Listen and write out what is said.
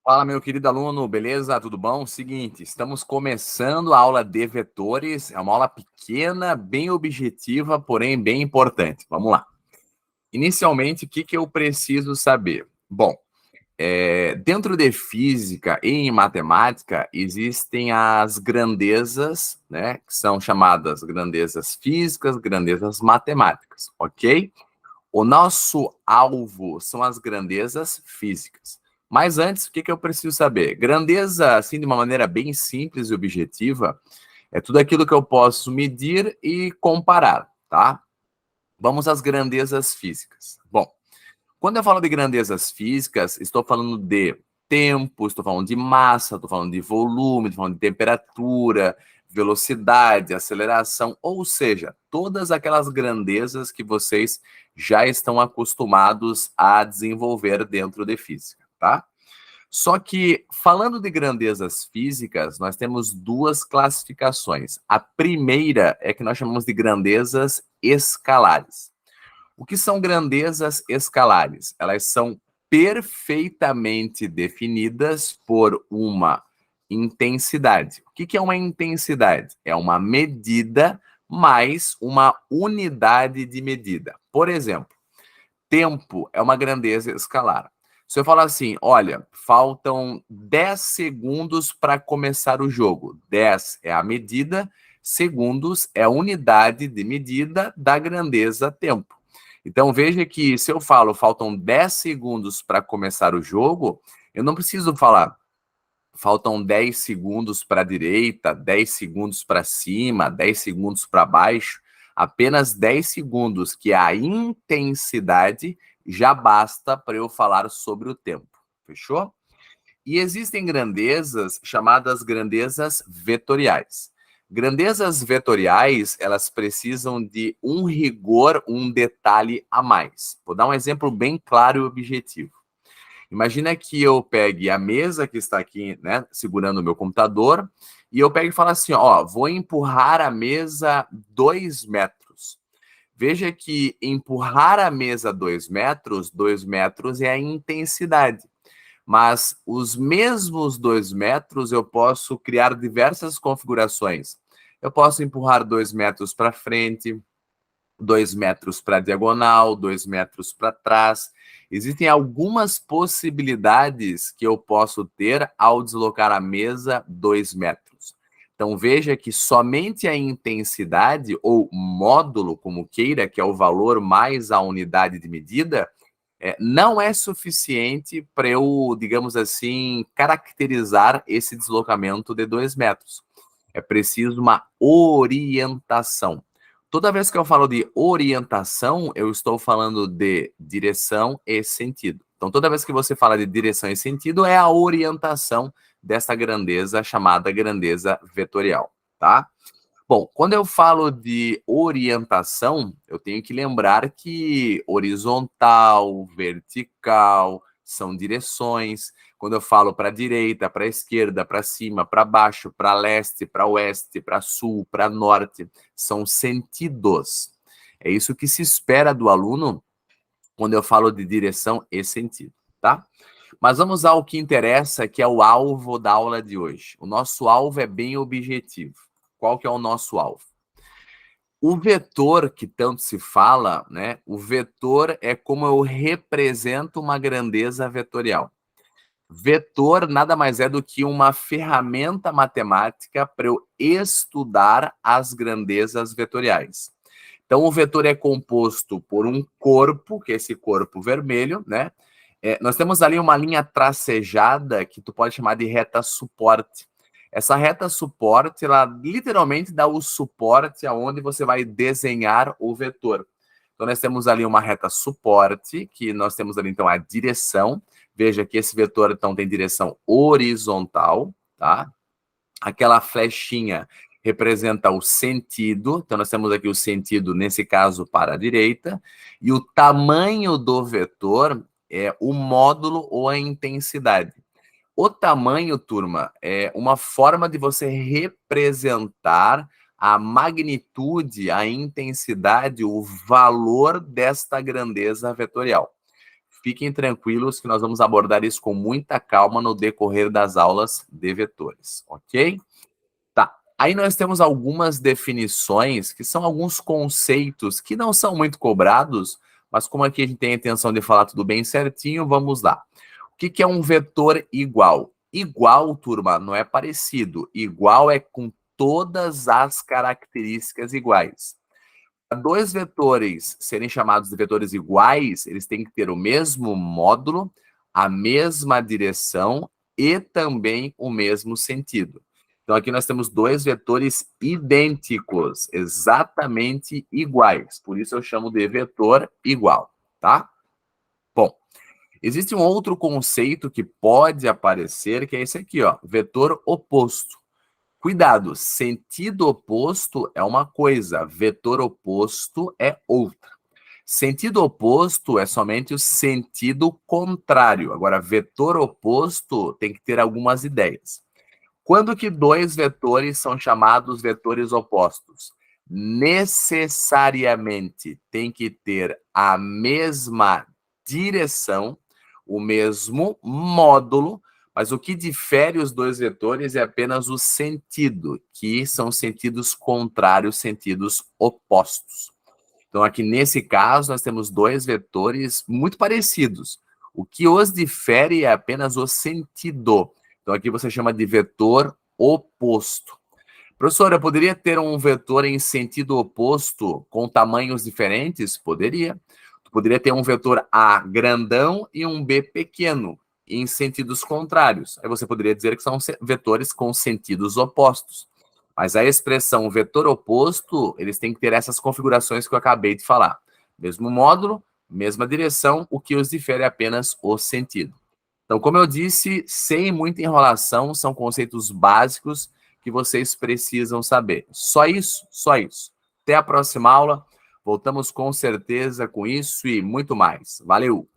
Fala, meu querido aluno, beleza? Tudo bom? Seguinte, estamos começando a aula de vetores. É uma aula pequena, bem objetiva, porém bem importante. Vamos lá. Inicialmente, o que eu preciso saber? Bom, dentro de física e em matemática, existem as grandezas, né? Que são chamadas grandezas físicas, grandezas matemáticas, ok? O nosso alvo são as grandezas físicas. Mas antes, o que eu preciso saber? Grandeza, assim, de uma maneira bem simples e objetiva, é tudo aquilo que eu posso medir e comparar, tá? Vamos às grandezas físicas. Bom, quando eu falo de grandezas físicas, estou falando de tempo, estou falando de massa, estou falando de volume, estou falando de temperatura, velocidade, aceleração, ou seja, todas aquelas grandezas que vocês já estão acostumados a desenvolver dentro de física, tá? Só que, falando de grandezas físicas, nós temos duas classificações. A primeira é que nós chamamos de grandezas escalares. O que são grandezas escalares? Elas são perfeitamente definidas por uma intensidade. O que é uma intensidade? É uma medida mais uma unidade de medida. Por exemplo, tempo é uma grandeza escalar. Se eu falar assim, olha, faltam 10 segundos para começar o jogo. 10 é a medida, segundos é a unidade de medida da grandeza tempo. Então, veja que se eu falo faltam 10 segundos para começar o jogo, eu não preciso falar faltam 10 segundos para a direita, 10 segundos para cima, 10 segundos para baixo. Apenas 10 segundos, que é a intensidade, já basta para eu falar sobre o tempo. Fechou? E existem grandezas chamadas grandezas vetoriais. Grandezas vetoriais, elas precisam de um rigor, um detalhe a mais. Vou dar um exemplo bem claro e objetivo. Imagina que eu pegue a mesa que está aqui, né, segurando o meu computador, e eu pego e falo assim, ó, vou empurrar a mesa 2 metros. Veja que empurrar a mesa 2 metros é a intensidade. Mas os mesmos 2 metros eu posso criar diversas configurações. Eu posso empurrar 2 metros para frente, 2 metros para diagonal, 2 metros para trás. Existem algumas possibilidades que eu posso ter ao deslocar a mesa 2 metros. Então, veja que somente a intensidade, ou módulo, como queira, que é o valor mais a unidade de medida, não é suficiente para eu, digamos assim, caracterizar esse deslocamento de 2 metros. É preciso uma orientação. Toda vez que eu falo de orientação, eu estou falando de direção e sentido. Então, toda vez que você fala de direção e sentido, é a orientação dessa grandeza chamada grandeza vetorial, tá? Bom, quando eu falo de orientação, eu tenho que lembrar que horizontal, vertical, são direções. Quando eu falo para a direita, para a esquerda, para cima, para baixo, para leste, para oeste, para sul, para norte, são sentidos. É isso que se espera do aluno quando eu falo de direção e sentido, tá? Mas vamos ao que interessa, que é o alvo da aula de hoje. O nosso alvo é bem objetivo. Qual que é o nosso alvo? O vetor que tanto se fala, né? O vetor é como eu represento uma grandeza vetorial. Vetor nada mais é do que uma ferramenta matemática para eu estudar as grandezas vetoriais. Então, o vetor é composto por um corpo, que é esse corpo vermelho, né? Nós temos ali uma linha tracejada que tu pode chamar de reta suporte. Essa reta suporte, ela literalmente dá o suporte aonde você vai desenhar o vetor. Então, nós temos ali uma reta suporte, que nós temos ali, então, a direção. Veja que esse vetor, então, tem direção horizontal, tá? Aquela flechinha representa o sentido. Então, nós temos aqui o sentido, nesse caso, para a direita. E o tamanho do vetor é o módulo ou a intensidade. O tamanho, turma, é uma forma de você representar a magnitude, a intensidade, o valor desta grandeza vetorial. fiquem tranquilos que nós vamos abordar isso com muita calma no decorrer das aulas de vetores, ok? Tá, aí nós temos algumas definições, que são alguns conceitos que não são muito cobrados, mas como aqui a gente tem a intenção de falar tudo bem certinho, vamos lá. O que é um vetor igual? Igual, turma, não é parecido. Igual é com todas as características iguais. Para dois vetores serem chamados de vetores iguais, eles têm que ter o mesmo módulo, a mesma direção e também o mesmo sentido. Então, aqui nós temos dois vetores idênticos, exatamente iguais. Por isso eu chamo de vetor igual, tá? Bom, existe um outro conceito que pode aparecer, que é esse aqui, ó, vetor oposto. Cuidado, sentido oposto é uma coisa, vetor oposto é outra. Sentido oposto é somente o sentido contrário. Agora, vetor oposto tem que ter algumas ideias. Quando que dois vetores são chamados vetores opostos? Necessariamente tem que ter a mesma direção, o mesmo módulo, mas o que difere os dois vetores é apenas o sentido, que são sentidos contrários, sentidos opostos. Então, aqui nesse caso, nós temos dois vetores muito parecidos. O que os difere é apenas o sentido. Então, aqui você chama de vetor oposto. Professor, eu poderia ter um vetor em sentido oposto com tamanhos diferentes? Poderia. Tu poderia ter um vetor A grandão e um B pequeno, em sentidos contrários. Aí você poderia dizer que são vetores com sentidos opostos. Mas a expressão vetor oposto, eles têm que ter essas configurações que eu acabei de falar. Mesmo módulo, mesma direção, o que os difere é apenas o sentido. Então, como eu disse, sem muita enrolação, são conceitos básicos que vocês precisam saber. Só isso, só isso. Até a próxima aula. Voltamos com certeza com isso e muito mais. Valeu!